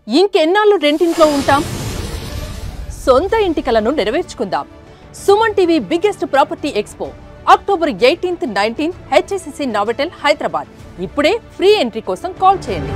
ఇంకెన్నాళ్ళు రెంటింట్లో ఉంటాం? సొంత ఇంటి కలను నెరవేర్చుకుందాం. Suman TV biggest property expo October 18th, 19th HSCC Novotel Hyderabad. ఇప్పుడే ఫ్రీ ఎంట్రీ కోసం కాల్ చేయండి.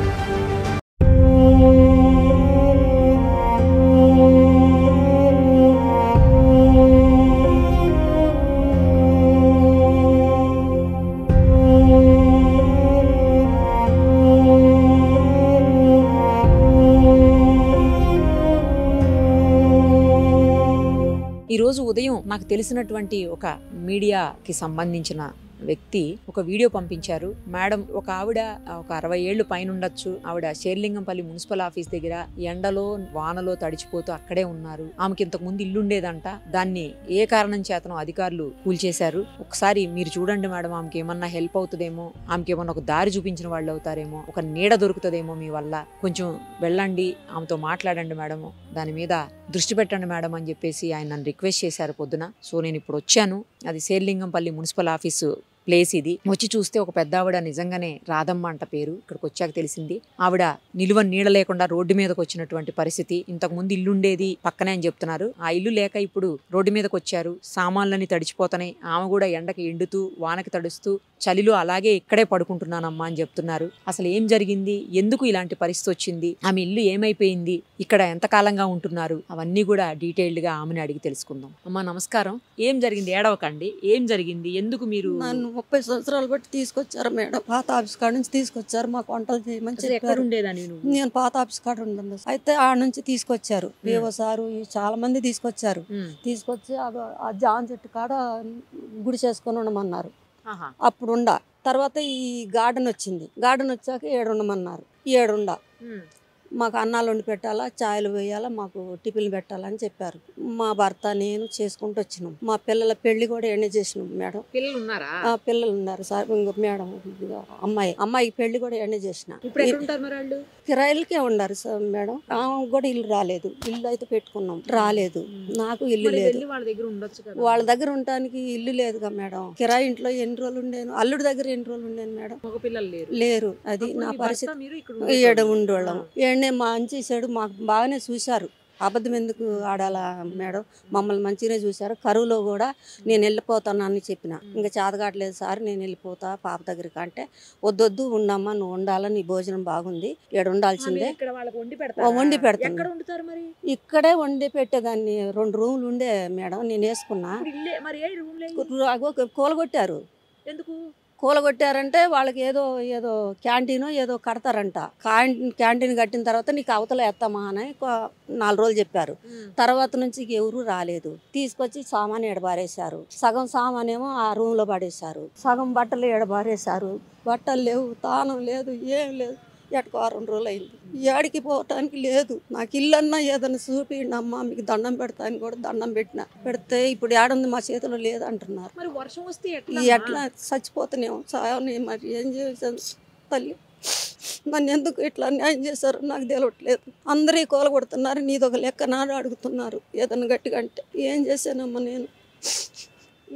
ఈ రోజు ఉదయం నాకు తెలిసినటువంటి ఒక మీడియాకి సంబంధించిన వ్యక్తి ఒక వీడియో పంపించారు. మేడం, ఒక ఆవిడ ఒక 60 ఏళ్ళు పైన ఉండొచ్చు. ఆవిడ షేర్లింగంపల్లి మున్సిపల్ ఆఫీస్ దగ్గర ఎండలో వానలో తడిచిపోతూ అక్కడే ఉన్నారు. ఆమెకి ఇంతకు ముందు ఇల్లు ఉండేదంట. దాన్ని ఏ కారణం చేతనో అధికారులు కూల్చేశారు. ఒకసారి మీరు చూడండి మేడం, ఆమెకి ఏమన్నా హెల్ప్ అవుతుందేమో, ఆమెకి ఏమన్నా ఒక దారి చూపించిన వాళ్ళు అవుతారేమో, ఒక నీడ దొరుకుతుందేమో మీ వల్ల, కొంచెం వెళ్ళండి, ఆమెతో మాట్లాడండి మేడం, దాని మీద దృష్టి పెట్టండి మేడం అని చెప్పేసి ఆయన నన్ను రిక్వెస్ట్ చేశారు పొద్దున. సో నేను ఇప్పుడు వచ్చాను. అది షేర్లింగంపల్లి మున్సిపల్ ఆఫీసు ప్లేస్. ఇది వచ్చి చూస్తే ఒక పెద్ద ఆవిడ, నిజంగానే రాధమ్మ అంట పేరు, ఇక్కడికి వచ్చాక తెలిసింది. ఆవిడ నిలువ నీడ లేకుండా రోడ్డు మీదకి వచ్చినటువంటి పరిస్థితి. ఇంతకు ముందు ఇల్లు ఉండేది పక్కనే అని చెప్తున్నారు. ఆ ఇల్లు లేక ఇప్పుడు రోడ్డు మీదకి వచ్చారు. సామాన్లన్నీ తడిచిపోతున్నాయి. ఆమె కూడా ఎండకి ఎండుతూ వానకి తడుస్తూ చలిలో అలాగే ఇక్కడే పడుకుంటున్నానమ్మా అని చెప్తున్నారు. అసలు ఏం జరిగింది, ఎందుకు ఇలాంటి పరిస్థితి వచ్చింది, ఆమె ఇల్లు ఏమైపోయింది, ఇక్కడ ఎంతకాలంగా ఉంటున్నారు, అవన్నీ కూడా డీటెయిల్డ్ గా ఆమెను అడిగి తెలుసుకుందాం. అమ్మా నమస్కారం. ఏం జరిగింది, ఏడవకండి, ఏం జరిగింది, ఎందుకు మీరు? నన్ను 30 సంవత్సరాలు బట్టి తీసుకొచ్చారు మేడం. పాత ఆఫీస్ కాడ నుంచి తీసుకొచ్చారు. మాకు వంటలు చేయమని చెప్పారు. నేను పాత ఆఫీస్ కాడ ఉండను. అయితే ఆడ నుంచి తీసుకొచ్చారు. వేవో సారు చాలా మంది తీసుకొచ్చారు. తీసుకొచ్చి ఆ జాన్ చెట్టు కాడ గుడి చేసుకొని ఉండమన్నారు. అప్పుడు ఉండ తర్వాత ఈ గార్డెన్ వచ్చింది. గార్డెన్ వచ్చాక 7 ఉండమన్నారు. 7 ఉండ. మాకు అన్నాలు వండి పెట్టాలా, ఛాయలు వేయాలా, మాకు టిఫిన్లు పెట్టాలని చెప్పారు. మా భర్త నేను చేసుకుంటూ వచ్చినాం. మా పిల్లల పెళ్లి కూడా ఎండ చేసినాం మేడం. పిల్లలు ఉన్నారా? పిల్లలు ఉన్నారు సార్. ఇంకో మేడం అమ్మాయికి పెళ్లి కూడా ఎండ చేసిన. కిరాయిలకే ఉన్నారు సార్ మేడం. ఆమె కూడా ఇల్లు రాలేదు. ఇల్లు అయితే పెట్టుకున్నాం, రాలేదు. నాకు ఇల్లు లేదు. వాళ్ళ దగ్గర ఉండటానికి ఇల్లు లేదుగా మేడం. కిరాయి ఇంట్లో ఎన్ని రోజులు ఉండేను, అల్లుడి దగ్గర ఎన్ని రోజులు ఉండేను మేడం. లేరు. అది నా పరిస్థితి. ఏడు ఉండేవాళ్ళం. మంచి చెడు మాకు బాగానే చూశారు. అబద్ధం ఎందుకు ఆడాలా మేడం, మమ్మల్ని మంచిగానే చూశారు. కరువులో కూడా నేను వెళ్ళిపోతాను అని చెప్పిన. ఇంకా చేతగాట్లేదు సార్, నేను వెళ్ళిపోతా పాప దగ్గరికి అంటే, వద్దొద్దు ఉండమ్మా, నువ్వు ఉండాలా, నీ భోజనం బాగుంది, ఇక్కడ ఉండాల్సిందే. వండి పెడతాను. ఇక్కడే వండి పెట్టేదాన్ని. 2 రూములు ఉండే మేడం. నేను వేసుకున్నా. కూలగొట్టారు. ఎందుకు కూలగొట్టారంటే వాళ్ళకి ఏదో క్యాంటీన్ ఏదో కడతారంట. క్యాంటీన్ కట్టిన తర్వాత నీకు అవతల వేస్తామా అని 4 రోజులు చెప్పారు. తర్వాత నుంచి ఎవరు రాలేదు. తీసుకొచ్చి సామాన్ ఎడబారేశారు. సగం సామాన్ ఏమో ఆ రూమ్ లో పడేశారు. సగం బట్టలు ఎడబారేశారు. బట్టలు లేవు, తానం లేదు, ఏం లేదు. ఎట్టుకో 2 రోజులు అయింది. ఏడికి పోవటానికి లేదు. నాకు ఇల్లన్నా ఏదైనా చూపిండి అమ్మా, మీకు దండం పెడతా అని కూడా దండం పెడితే ఇప్పుడు ఏడుంది, మా చేతిలో లేదు అంటున్నారు. వర్షం వస్తే ఎట్లా చచ్చిపోతున్నాం సాయని. మరి ఏం చేశాను తల్లి, నన్ను ఎందుకు ఇట్లా న్యాయం చేశారు నాకు తెలియట్లేదు. అందరూ కూల కొడుతున్నారు, నీదొక లెక్క నాడు అడుగుతున్నారు ఏదైనా గట్టిగా అంటే. ఏం చేశానమ్మా నేను?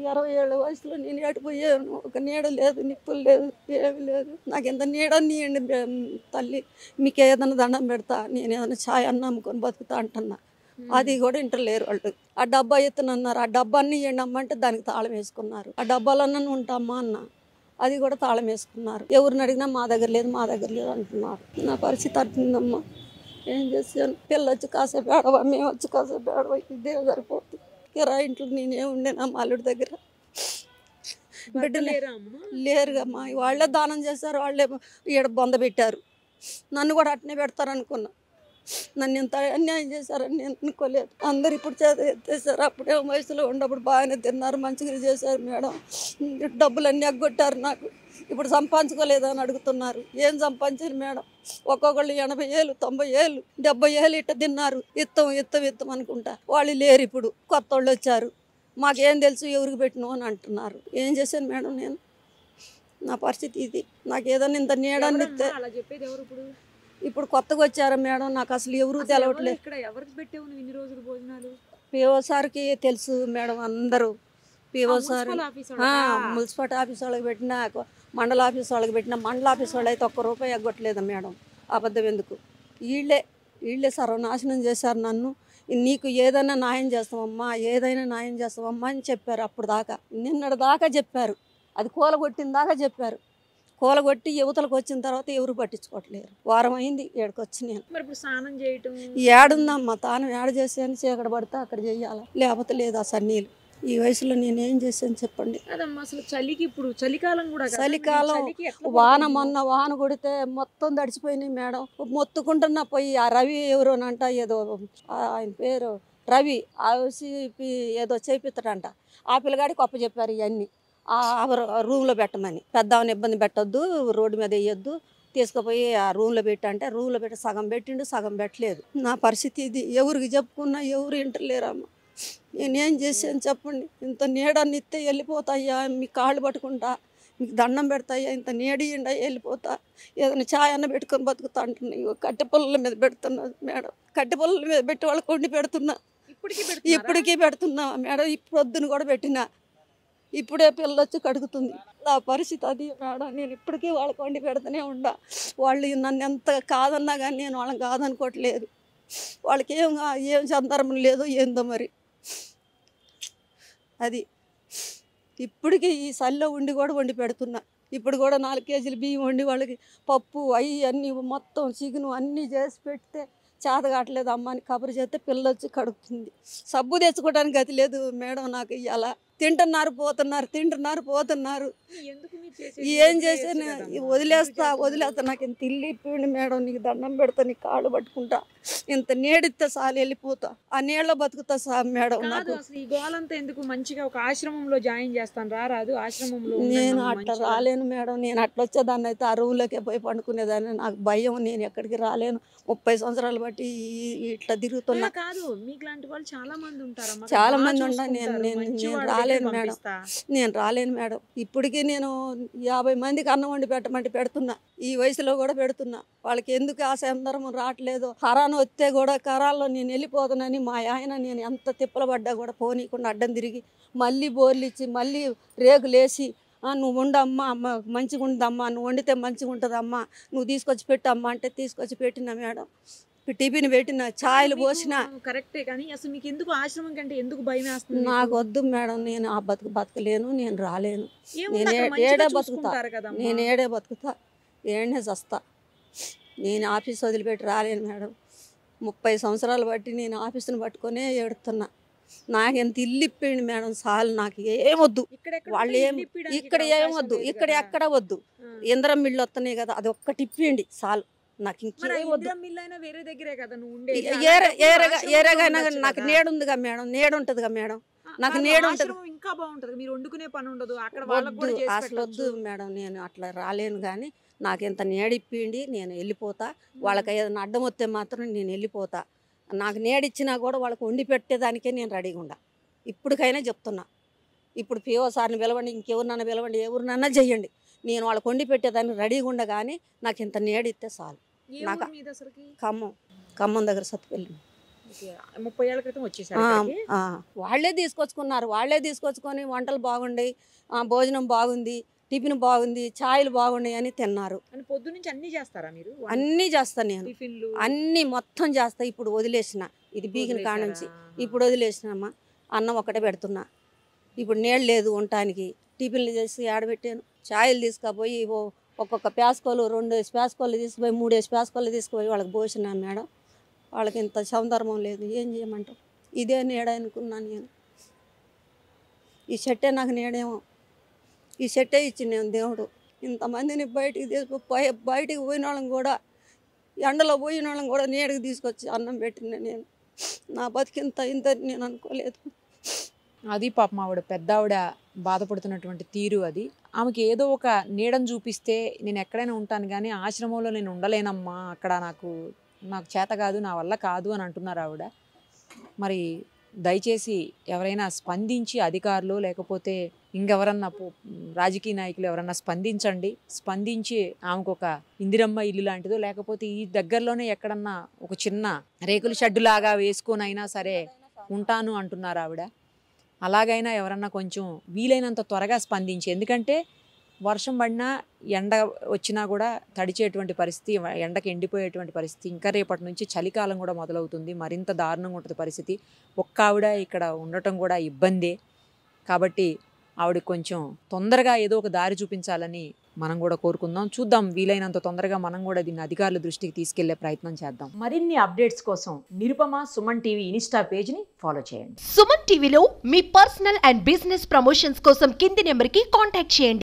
20 ఏళ్ళ వయసులో నేను ఏడిపోయాను. ఒక నీడ లేదు, నిప్పులు లేదు, ఏమి లేదు. నాకు ఎంత నీడ నీయండి తల్లి, మీకు ఏదైనా దండం పెడతా, నేను ఏదైనా ఛాయ్ అన్న అమ్ముకొని బతుకుతా అంటున్నా. అది కూడా ఇంటలేరు వాళ్ళు. ఆ డబ్బా ఎత్తునన్నారు. ఆ డబ్బాన్ని ఇవ్వండి అమ్మంటే దానికి తాళం వేసుకున్నారు. ఆ డబ్బాలన్నా ఉంటామ్మా అన్న, అది కూడా తాళం వేసుకున్నారు. ఎవరిని అడిగినా మా దగ్గర లేదు, మా దగ్గర లేదు అంటున్నారు. నా పరిస్థితి అర్థిందమ్మా. ఏం చేశాను? పిల్ల వచ్చి కాసేపు ఏడవా, మేము వచ్చి కాసేపు ఏడవా, ఇదే సరిపోతుంది. కిరా ఇంట్లో నేనే ఉండేనా మా అల్లుడి దగ్గర. బిడ్డలు లేరుగమ్మా. వాళ్ళే దానం చేశారు, వాళ్ళే ఈడ బొంద పెట్టారు. నన్ను కూడా అట్నే పెడతారనుకున్నా. నన్ను ఎంత అన్యాయం చేశారని నేను అనుకోలేదు. అందరు ఇప్పుడు చేశారు. అప్పుడే వయసులో ఉన్నప్పుడు బాగానే తిన్నారు, మంచిగా చేశారు మేడం. డబ్బులన్నీ ఎగ్గొట్టారు నాకు. ఇప్పుడు సంపాదించుకోలేదని అడుగుతున్నారు. ఏం సంపాదించారు మేడం? ఒక్కొక్కళ్ళు 80 ఏళ్ళు, 90 ఏళ్ళు, 70 ఏళ్ళు ఇట్ట తిన్నారు. ఇత్తం అనుకుంటా. వాళ్ళు లేరు. ఇప్పుడు కొత్త వాళ్ళు వచ్చారు. మాకేం తెలుసు ఎవరికి పెట్టినో అని అంటున్నారు. ఏం చేశాను మేడం నేను? నా పరిస్థితి ఇది. నాకు ఏదైనా ఇంత నీడని ఇస్తే. ఇప్పుడు కొత్తగా వచ్చారా మేడం, నాకు అసలు ఎవరు తెలవట్లేదు. పిఓ సార్కి తెలుసు మేడం. అందరూ పిఓ సార్, మున్సిపల్ ఆఫీస్ వాళ్ళకి పెట్టినా, మండల ఆఫీస్ వాళ్ళకి పెట్టినా, మండల ఆఫీస్ వాళ్ళు అయితే 1 రూపాయి ఎగ్గొట్టలేదు మేడం. అబద్ధం ఎందుకు? వీళ్ళే వీళ్ళే సర్వనాశనం చేశారు నన్ను. నీకు ఏదైనా న్యాయం చేస్తామమ్మా, ఏదైనా న్యాయం చేస్తామమ్మా అని చెప్పారు. అప్పుడు దాకా నిన్నటి దాకా చెప్పారు, అది కూలగొట్టిన దాకా చెప్పారు. కూలగొట్టి యువతలకు వచ్చిన తర్వాత ఎవరు పట్టించుకోవట్లేరు. వారం అయింది ఏడకి వచ్చి నేను. మరి ఇప్పుడు స్నానం చేయటం ఏడుందమ్మా, తాను ఏడ చేసాను, చీకటి పడితే అక్కడ చెయ్యాలి, లేకపోతే లేదు ఆ సన్నీళ్ళు. ఈ వయసులో నేనేం చేశాను చెప్పండి. అదమ్మా అసలు చలికి ఇప్పుడు చలికాలం కూడా కదా, చలికాలం చలికి ఎట్లా వాన పడుతుంది? మొన్న వాన కొడితే మొత్తం తడిచిపోయినాయి మేడం. మొత్తుకుంటున్నా పోయి ఆ రవి ఎవరోనంట, ఏదో ఆయన పేరు రవి, ఆ వచ్చి ఏదో చేపిస్తాడంట. ఆ పిల్లగాడికి అప్పు చెప్పారు ఇవన్నీ ఆ రూమ్లో పెట్టమని. పెద్దవాని ఇబ్బంది పెట్టొద్దు, రోడ్డు మీద వేయొద్దు, తీసుకుపోయి ఆ రూమ్లో పెట్టంటే రూమ్లో పెట్టి సగం పెట్టిండు, సగం పెట్టలేదు. నా పరిస్థితి ఇది. ఎవరికి చెప్పుకున్నా ఎవరు వింటలేరమ్మా. నేనేం చేశాను చెప్పండి. ఇంత నీడని ఇస్తే వెళ్ళిపోతాయ్యా, మీ కాళ్ళు పట్టుకుంటా, మీకు దండం పెడతాయ్యా, ఇంత నీడియండా వెళ్ళిపోతా, ఏదైనా ఛాయ్ అన్న పెట్టుకొని బతుకుతా అంటున్నా. కట్టె పొల్లల మీద పెడుతున్నా మేడం, కట్టె పొల్లల మీద పెట్టి వాళ్ళకి వండి పెడుతున్నా. ఇప్పటికీ పెడుతున్నా మేడం, ఇప్పుడు పొద్దున కూడా పెట్టినా, ఇప్పుడే పిల్లలు వచ్చి కడుగుతుంది. నా పరిస్థితి అది మేడం. నేను ఇప్పటికీ వాళ్ళకి వండి పెడుతూనే ఉండా. వాళ్ళు నన్ను ఎంత కాదన్నా కానీ నేను వాళ్ళని కాదనుకోవట్లేదు. వాళ్ళకి ఏం సందర్భం లేదో ఏందో మరి. అది ఇప్పటికీ ఈ చలిలో ఉండి కూడా వండి పెడుతున్నా. ఇప్పుడు కూడా 4 కేజీలు బియ్యం వండి వాళ్ళకి పప్పు అవి అన్నీ మొత్తం చికెను అన్నీ చేసి పెడితే చేత కావట్లేదు అమ్మ అని కబురు చేస్తే పిల్లలు వచ్చి కడుగుతుంది. సబ్బు తెచ్చుకోవడానికి గతి లేదు మేడం నాకు. ఇవాళ తింటున్నారు పోతున్నారు. ఏం చేసాను, వదిలేస్తా నాకు ఇంత ఇల్లు ఇప్పిండి మేడం, నీకు దండం పెడతా, నీ కాళ్ళు పట్టుకుంటా, ఇంత నీడిస్తే చాలు వెళ్ళిపోతా, ఆ నీళ్ళ బతుకుతా మేడం. నాకు ఈ గోలంతా ఎందుకు, మంచిగా ఒక ఆశ్రమంలో జాయిన్ చేస్తాను రారాదు, ఆశ్రమంలో నేను అట్లా రాలేను మేడం. నేను అట్లా వచ్చేదాన్ని అయితే ఆ రూమ్లోకే పోయి పండుకునేదాన్ని. నాకు భయం, నేను ఎక్కడికి రాలేను. 30 సంవత్సరాలు బట్టి ఇట్లా తిరుగుతున్నా. కాదు మీకు లాంటి వాళ్ళు చాలా మంది ఉంటారు, చాలా మంది ఉన్నా. నేను రాలేను మేడం, నేను రాలేను మేడం. ఇప్పటికీ నేను 50 మందికి అన్నం వండి పెట్టమంటే పెడుతున్నా. ఈ వయసులో కూడా పెడుతున్నా. వాళ్ళకి ఎందుకు ఆ సందర్భం రావట్లేదు. కరాను వస్తే కూడా కరాల్లో నేను వెళ్ళిపోతానని మా ఆయన నేను ఎంత తిప్పలు పడ్డా కూడా పోనీకుండా అడ్డం తిరిగి మళ్ళీ బోర్లు ఇచ్చి మళ్ళీ రేకులేసి నువ్వు ఉండమ్మా, అమ్మ మంచిగా ఉండదమ్మా, నువ్వు వండితే మంచిగా ఉంటుందమ్మా, నువ్వు తీసుకొచ్చి పెట్టమ్మా అంటే తీసుకొచ్చి పెట్టినా మేడం. టిఫిన్ పెట్టిన, ఛాయలు పోసిన. కరెక్టే, కానీ అసలు మీకు ఎందుకు ఆశ్రమం కంటే ఎందుకు భయం వేస్తుంది? నాకు వద్దు మేడం, నేను ఆ బతకలేను, నేను రాలేను. నేను ఏడే బతుకుతా, ఏడే చస్తా. నేను ఆఫీస్ వదిలిపెట్టి రాలేను మేడం. 30 సంవత్సరాలు బట్టి నేను ఆఫీసుని పట్టుకొనే ఏడుతున్నా. నాకు ఎంత ఇల్లు ఇప్పిండి మేడం చాలు, నాకు ఏమొద్దు. వాళ్ళు ఇక్కడ ఏమొద్దు, ఇక్కడ ఎక్కడ వద్దు. ఇంద్రం మిల్లు వస్తున్నాయి కదా, అది ఒక్కటి ఇప్పిండి చాలు. నాకు ఇంకేమొద్దు. ఏరగా నాకు నీడ ఉందిగా మేడం, నీడ ఉంటుందిగా మేడం, నాకు నీడ ఉంటుంది. ఇంకా బాగుంటుంది, మీరు వండుకునే పని ఉండదు అక్కడ. అసలు వద్దు మేడం, నేను అట్లా రాలేను. కానీ నాకు ఎంత నీడిప్పిండి, నేను వెళ్ళిపోతా. వాళ్ళకి ఏదైనా అడ్డం వస్తే మాత్రం నేను వెళ్ళిపోతా. నాకు నీడిచ్చినా కూడా వాళ్ళకి వండి పెట్టేదానికే నేను రెడీగా ఉండా. ఇప్పటికైనా చెప్తున్నా. ఇప్పుడు పిఓ సార్ని పిలవండి, ఇంకెవరినన్నా పిలవండి, ఎవరినన్నా చెయ్యండి, నేను వాళ్ళకి వండి పెట్టేదాన్ని రెడీగా ఉండ. కానీ నాకు ఇంత నీడిస్తే చాలు. నాకు ఖమ్మం దగ్గర సత్తుపల్లి. 30 ఏళ్ల క్రితం వచ్చేసారు. వాళ్ళే తీసుకొచ్చుకున్నారు. వాళ్ళే తీసుకొచ్చుకొని వంటలు బాగుండి, భోజనం బాగుంది, టిఫిన్ బాగుంది, ఛాయలు బాగున్నాయి అని తిన్నారు. పొద్దు నుంచి అన్ని చేస్తారా మీరు? అన్నీ చేస్తాను నేను, అన్నీ మొత్తం చేస్తా. ఇప్పుడు వదిలేసిన, ఇది బీగిన కాడ నుంచి ఇప్పుడు వదిలేసినమ్మా. అన్నం ఒకటే పెడుతున్నా. ఇప్పుడు నీళ్ళు లేదు ఉండటానికి. టిఫిన్లు చేసి ఆడబెట్టాను. ఛాయలు తీసుకుపోయి ఒక్కొక్క ప్యాస్కోలు 2 ప్యాస్కోలు తీసుకుపోయి 3 ప్యాస్కోలు తీసుకుపోయి వాళ్ళకి పోసిన మేడం. వాళ్ళకి ఇంత సౌందర్యం లేదు, ఏం చేయమంటావు. ఇదే నీడ అనుకున్నాను నేను. ఈ చెట్టే నాకు నీడేమో, ఈ చెట్టే ఇచ్చింది దేవుడు. ఇంతమందిని బయటికి పోయిన వాళ్ళని కూడా, ఎండలో పోయిన వాళ్ళని కూడా నీడకి తీసుకొచ్చి అన్నం పెట్టిన నేను. నా బతికింత ఇంత నేను అనుకోలేదు. అది పాపం ఆవిడ పెద్ద ఆవిడ బాధపడుతున్నటువంటి తీరు అది. ఆమెకి ఏదో ఒక నీడను చూపిస్తే నేను ఎక్కడైనా ఉంటాను, కానీ ఆశ్రమంలో నేను ఉండలేనమ్మా, అక్కడ నాకు చేత కాదు, నా వల్ల కాదు అని అంటున్నారు ఆవిడ. మరి దయచేసి ఎవరైనా స్పందించి, అధికారులు లేకపోతే ఇంకెవరన్నా రాజకీయ నాయకులు ఎవరన్నా స్పందించి ఆమెకు ఒక ఇందిరమ్మ ఇల్లు లాంటిదో, లేకపోతే ఈ దగ్గరలోనే ఎక్కడన్నా ఒక చిన్న రేకుల షెడ్డు లాగా వేసుకొని అయినా సరే ఉంటాను అంటున్నారు ఆవిడ. అలాగైనా ఎవరన్నా కొంచెం వీలైనంత త్వరగా స్పందించి, ఎందుకంటే వర్షం పడినా ఎండ వచ్చినా కూడా తడిచేటువంటి పరిస్థితి, ఎండకి ఎండిపోయేటువంటి పరిస్థితి. ఇంకా రేపటి నుంచి చలికాలం కూడా మొదలవుతుంది, మరింత దారుణంగా ఉంటుంది పరిస్థితి. ఒక్క ఆవిడ ఇక్కడ ఉండటం కూడా ఇబ్బందే. కాబట్టి ఆవిడ కొంచెం తొందరగా ఏదో ఒక దారి చూపించాలని మనం కూడా కోరుకుందాం. చూద్దాం, వీలైనంత తొందరగా మనం కూడా దీన్ని అధికారుల దృష్టికి తీసుకెళ్లే ప్రయత్నం చేద్దాం. మరిన్ని అప్డేట్స్ కోసం నిరుపమ సుమన్ టీవీ ఇన్స్టా పేజ్ని ఫాలో చేయండి. సుమన్ టీవీలో మీ పర్సనల్ అండ్ బిజినెస్ ప్రమోషన్స్ కోసం కింది నెంబర్కి కాంటాక్ట్ చేయండి.